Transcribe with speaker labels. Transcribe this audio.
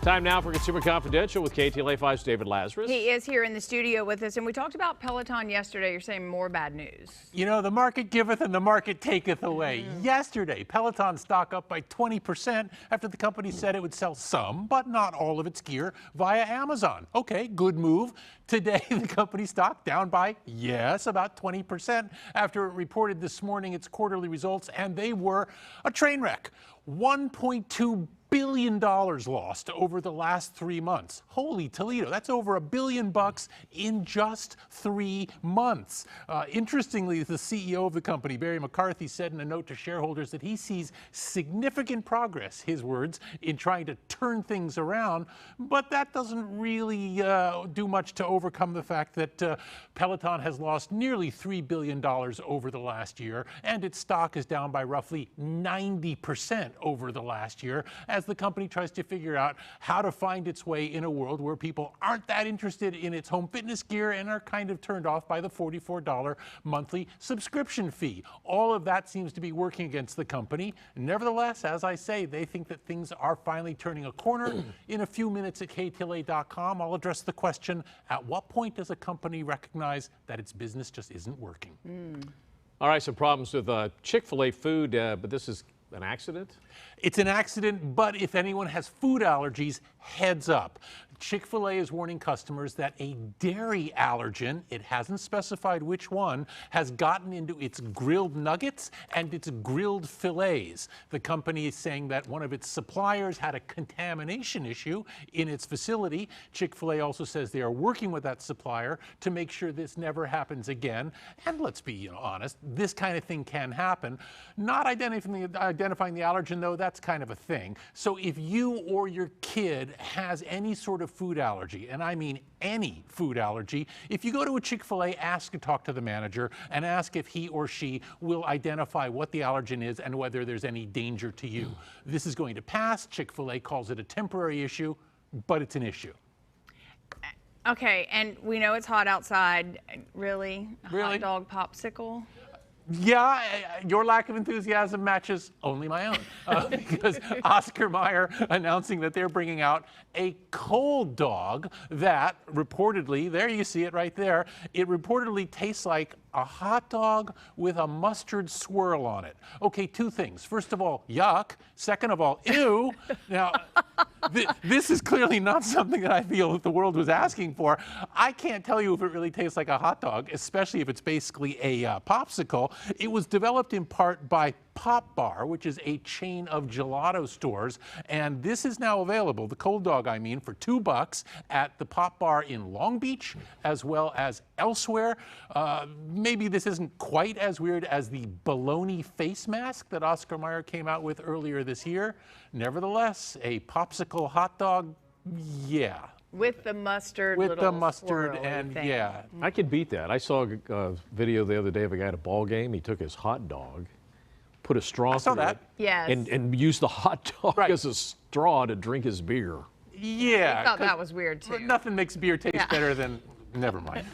Speaker 1: Time now for Consumer Confidential with KTLA 5's David Lazarus.
Speaker 2: He is here in the studio with us, and we talked about Peloton yesterday. You're saying more bad news.
Speaker 3: You know, the market giveth and the market taketh away. Yesterday, Peloton stock up by 20% after the company said it would sell some, but not all of its gear via Amazon. Okay, good move. Today, the company stock down by, yes, about 20% after it reported this morning its quarterly results, and they were a train wreck. $1.2 billion lost over the last 3 months. Holy Toledo, that's over $1 billion in just 3 months. Interestingly, the CEO of the company, Barry McCarthy, said in a note to shareholders that he sees significant progress, his words, in trying to turn things around, but that doesn't really do much to overcome the fact that Peloton has lost nearly $3 billion over the last year, and its stock is down by roughly 90% over the last year, as the company tries to figure out how to find its way in a world where people aren't that interested in its home fitness gear and are kind of turned off by the $44 monthly subscription fee. All of that seems to be working against the company. Nevertheless, as I say, they think that things are finally turning a corner. In a few minutes at KTLA.com, I'll address the question, at what point does a company recognize that its business just isn't working?
Speaker 1: All right, some problems with Chick-fil-A food, but this is an accident?
Speaker 3: It's an accident, but if anyone has food allergies, heads up. Chick-fil-A is warning customers that a dairy allergen, it hasn't specified which one, has gotten into its grilled nuggets and its grilled fillets. The company is saying that one of its suppliers had a contamination issue in its facility. Chick-fil-A also says they are working with that supplier to make sure this never happens again. And let's be honest, this kind of thing can happen. Not identifying the allergen, though, that's kind of a thing. So if you or your kid has any sort of food allergy, and I mean any food allergy, if you go to a Chick-fil-A, ask to talk to the manager and ask if he or she will identify what the allergen is and whether there's any danger to you. This is going to pass. Chick-fil-A calls it a temporary issue, but it's an issue.
Speaker 2: Okay, and we know it's hot outside. Really?
Speaker 3: Really?
Speaker 2: Hot dog popsicle?
Speaker 3: Yeah, your lack of enthusiasm matches only my own. Because Oscar Mayer announcing that they're bringing out a cold dog that reportedly, there you see it right there, it reportedly tastes like a hot dog with a mustard swirl on it. Okay, two things. First of all, yuck. Second of all, ew. Now, this is clearly not something that I feel that the world was asking for. I can't tell you if it really tastes like a hot dog, especially if it's basically a popsicle. It was developed in part by Pop Bar, which is a chain of gelato stores, and this is now available, the cold dog I mean, for $2 at the Pop Bar in Long Beach as well as elsewhere. Maybe this isn't quite as weird as the bologna face mask that Oscar Mayer came out with earlier this year. Nevertheless, a popsicle hot dog, yeah.
Speaker 2: With the mustard,
Speaker 3: With the mustard
Speaker 2: swirly
Speaker 3: and
Speaker 2: thing.
Speaker 3: yeah.
Speaker 1: I could beat that. I saw a video the other day of a guy at a ball game. He took his hot dog, put a straw
Speaker 3: saw
Speaker 1: through
Speaker 3: that.
Speaker 1: it,
Speaker 2: Yes.
Speaker 1: and used the hot dog
Speaker 3: Right.
Speaker 1: as a straw to drink his beer.
Speaker 3: Yeah.
Speaker 2: I thought that was weird too.
Speaker 3: Nothing makes beer taste better than, never mind.